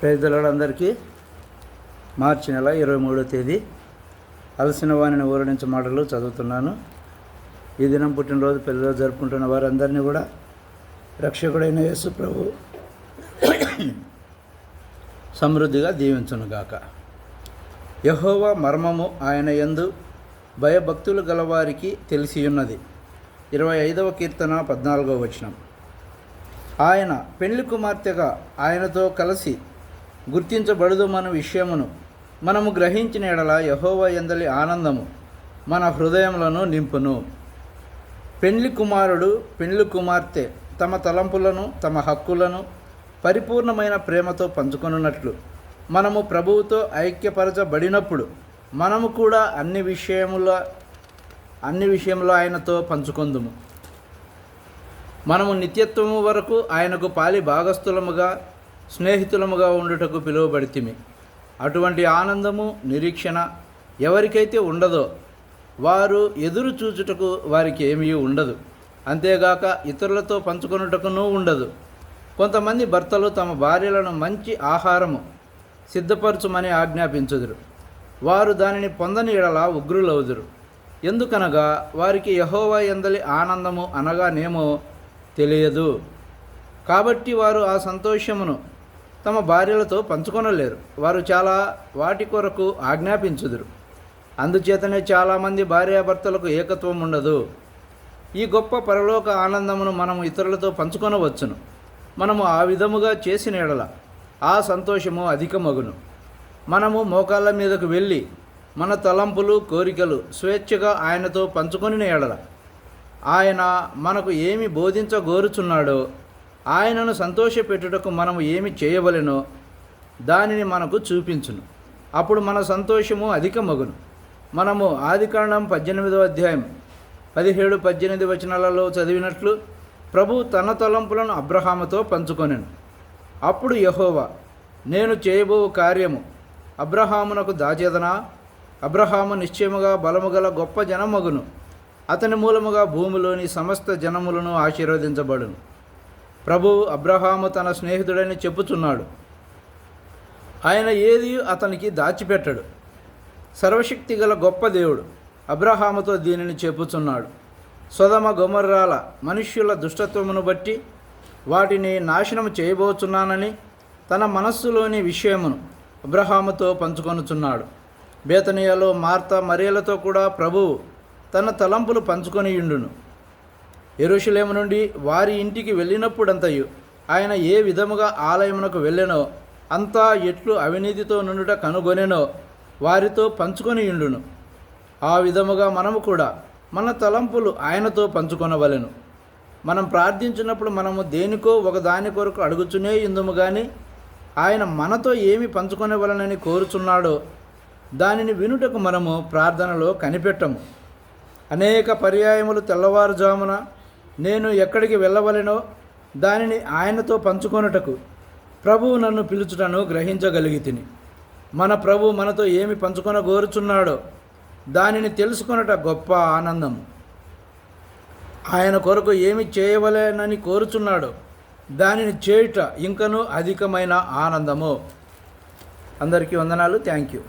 పేదలందరికీ మార్చి నెల 23వ తేదీ అలసిన వాణిని ఊరడించే మాటలు చదువుతున్నాను. ఈ దినం పుట్టినరోజు పెళ్లిరోజు జరుపుకుంటున్న వారందరినీ కూడా రక్షకుడైన యేసు ప్రభు సమృద్ధిగా దీవించునుగాక. యెహోవా మర్మము ఆయన యందు భయభక్తులు గలవారికి తెలిసియున్నది. 25వ కీర్తన 14వ వచనం. ఆయన పెళ్లి కుమార్తెగా ఆయనతో కలిసి గుర్తించబడదు మన విషయమును మనము గ్రహించిన ఎడల యెహోవా యందలి ఆనందము మన హృదయములను నింపును. పెళ్లి కుమారుడు పెళ్లి కుమార్తె తమ తలంపులను తమ హక్కులను పరిపూర్ణమైన ప్రేమతో పంచుకొనున్నట్లు మనము ప్రభువుతో ఐక్యపరచబడినప్పుడు మనము కూడా అన్ని విషయములో ఆయనతో పంచుకొందుము. మనము నిత్యత్వము వరకు ఆయనకు పాలి భాగస్థులముగా స్నేహితులముగా ఉండుటకు పిలువబడితిమి. అటువంటి ఆనందము నిరీక్షణ ఎవరికైతే ఉండదో వారు ఎదురు చూచుటకు వారికి ఏమీ ఉండదు. అంతేగాక ఇతరులతో పంచుకొనుటకునూ ఉండదు. కొంతమంది భర్తలు తమ భార్యలను మంచి ఆహారము సిద్ధపరచుమని ఆజ్ఞాపించుదురు. వారు దానిని పొందని ఎడల ఉగ్రులవుదురు. ఎందుకనగా వారికి యెహోవా యందలి ఆనందము అనగానేమో తెలియదు. కాబట్టి వారు ఆ సంతోషమును తమ భార్యలతో పంచుకొనలేరు. వారు చాలా వాటి కొరకు ఆజ్ఞాపించుదురు. అందుచేతనే చాలామంది భార్యాభర్తలకు ఏకత్వం ఉండదు. ఈ గొప్ప పరలోక ఆనందమును మనము ఇతరులతో పంచుకొనవచ్చును. మనము ఆ విధముగా చేసిన ఎడల ఆ సంతోషము అధికమగును. మనము మోకాళ్ళ మీదకు వెళ్ళి మన తలంపులు కోరికలు స్వేచ్ఛగా ఆయనతో పంచుకొనిన ఎడల ఆయన మనకు ఏమి బోధించగోరుచున్నాడో ఆయనను సంతోషపెట్టుటకు మనము ఏమి చేయవలెనో దానిని మనకు చూపించును. అప్పుడు మన సంతోషము అధికమగును. మనము ఆదికాండం 18వ అధ్యాయం 17-18 వచనాలలో చదివినట్లు ప్రభు తన తలంపులను అబ్రహాముతో పంచుకొనెను. అప్పుడు యెహోవా, నేను చేయబో కార్యము అబ్రహామునకు దాచేదనా? అబ్రహాము నిశ్చయముగా బలముగల గొప్ప జనమగును. అతని మూలముగా భూమిలోని సమస్త జనములను ఆశీర్వదించబడును. ప్రభువు అబ్రహాము తన స్నేహితుడని చెప్పుచున్నాడు. ఆయన ఏది అతనికి దాచిపెట్టడు. సర్వశక్తి గల గొప్ప దేవుడు అబ్రహాముతో దీనిని చెప్పుచున్నాడు. సొదొమ గొమొర్రాల మనుష్యుల దుష్టత్వమును బట్టి వాటిని నాశనము చేయబోచున్నానని తన మనస్సులోని విషయమును అబ్రహాముతో పంచుకొనుచున్నాడు. బేతనియలో మార్తా మరియలతో కూడా ప్రభువు తన తలంపులు పంచుకొనియుండును. యెరూషలేము నుండి వారి ఇంటికి వెళ్ళినప్పుడంతయు ఆయన ఏ విధముగా ఆలయమునకు వెళ్ళెనో అంతా ఎట్లు అవినీతితో నుండుట కనుగొనెనో వారితో పంచుకొనియుండును. ఆ విధముగా మనము కూడా మన తలంపులు ఆయనతో పంచుకొనవలెను. మనం ప్రార్థించినప్పుడు మనము దేనికో ఒకదాని కొరకు అడుగుచునే ఇందుము కానీ ఆయన మనతో ఏమి పంచుకొనవలనని కోరుచున్నాడో దానిని వినుటకు మనము ప్రార్థనలో కనిపెట్టము. అనేక పర్యాయములు తెల్లవారుజామున నేను ఎక్కడికి వెళ్ళవలెనో దానిని ఆయనతో పంచుకొనుటకు ప్రభువు నన్ను పిలుచుటను గ్రహించగలిగితిని. మన ప్రభు మనతో ఏమి పంచుకొనగోరుచున్నాడో దానిని తెలుసుకొనుట గొప్ప ఆనందము. ఆయన కొరకు ఏమి చేయవలెనని కోరుచున్నాడో దానిని చేయుట ఇంకనూ అధికమైన ఆనందము. అందరికీ వందనాలు. Thank you.